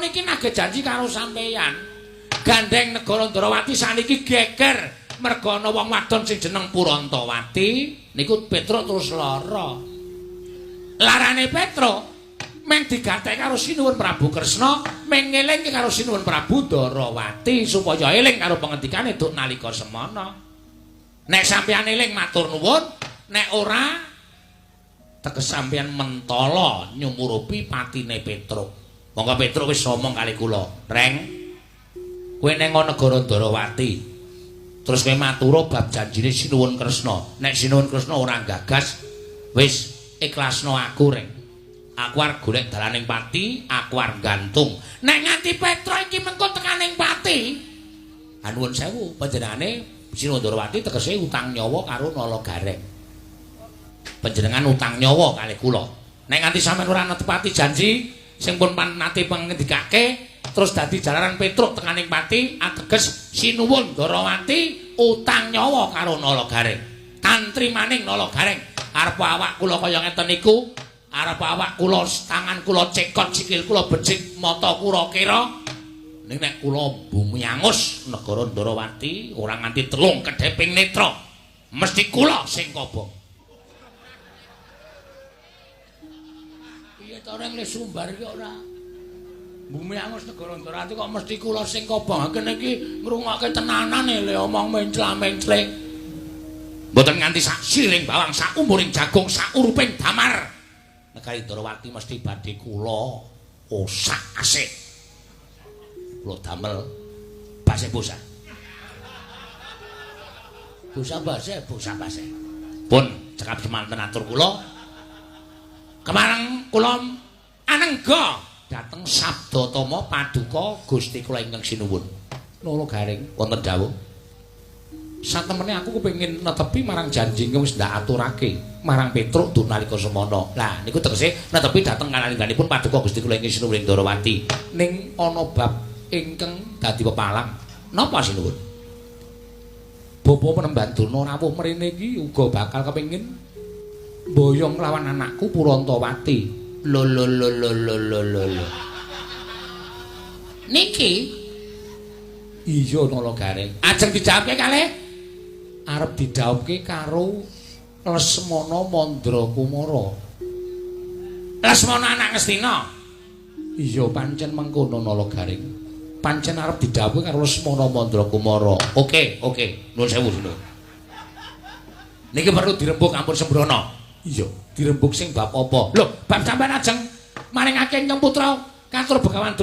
niki nagih janji karo sampeyan. Gandeng negara Ndrawati saniki geger merga ana wong wadon sing jeneng Purantawati niku Petruk terus lara. Larane Petruk meng digatek karo Sinuwun Prabu Kresna, meng ngelingke karo Sinuwun Prabu Ndrawati supaya eling karo pengendikane duk nalika semana. Nek sampeyan eling matur nuwun, nek ora teges sampeyan mentala nyumurupi patine Petruk. Monggo Petruk wis ngomong kali kula, "Reng, kowe ning negara Ndrawati. Terus kowe matura bab janjine Sinuwun Kresna. Nek Sinuwun Kresna ora gagas, wis ikhlasno aku, Reng. Aku arep golek dalaning pati, aku arep gantung. Nek nganti Petruk iki mengko tekaning pati, nuwun sewu, panjenengane Sinuwun Ndrawati tegese utang nyawa karo Nalagareng. Panjenengan utang nyawa kali kula. Nek nganti sampeyan ora netepati janji sing pun nate pangendikake terus dadi jalaran Petruk tekaning pati, ateges Sinuwun Ndrawati utang nyawa karo Nalagareng. Tantri maning Nalagareng arep awak kula kaya ngeten niku, arep awak kula tangan kula cekot, sikil kula becik, mata kula kira. Ning nek kula bumi angus negara Ndrawati ora nganti telung kedheping netra, mesti kula sing kobong. Piye to reng le sumbar iki ora? Bumi angus negara Ndrawati kok mesti kula sing kobong. Kene iki ngrungokke tenanan le omong mencla-mencle. Mboten nganti sak siling bawang, sak umuring jagung, sak uruping damar. Negari Ndrawati mesti badhe kula osak asik. Kula damel base bosa. Bosa base. Pun cekap semanten atur kula. Kemareng kula anengga dhateng Sabdatama Paduka Gusti kula ingkang Sinuwun Nalagareng wonten dawuh. Satemene aku kepengin netepi marang janji ingkang wis ndak aturake marang Petruk duk nalika semana. Lah niku tegese netepi dhateng kalangganipun Paduka Gusti kula ingkang Sinuwun Ndrawati. Ning ana bab ingkang dadi pepalang. Napa Sinuwun? Bapa Penemban Durna rawuh mrene iki uga bakal kepengin mboyong lawan anakku Purantawati. Lho. Niki iya Nalagareng. Ajeng dijawabke kalih arep didhawuhke karo Lesmana Mandrakumara. Lesmana anak Ngastina. Iya pancen mengkono Nalagareng. Pancen arep didhawuhi karo Lesmana Mandrakumara. Oke. Nuwun sewu Sinuwun. Niki perlu dirembug ampun sembrono. Iya, dirembug sing bab apa? Lho, bab sampean ajeng maringake ingkang putra katur Begawan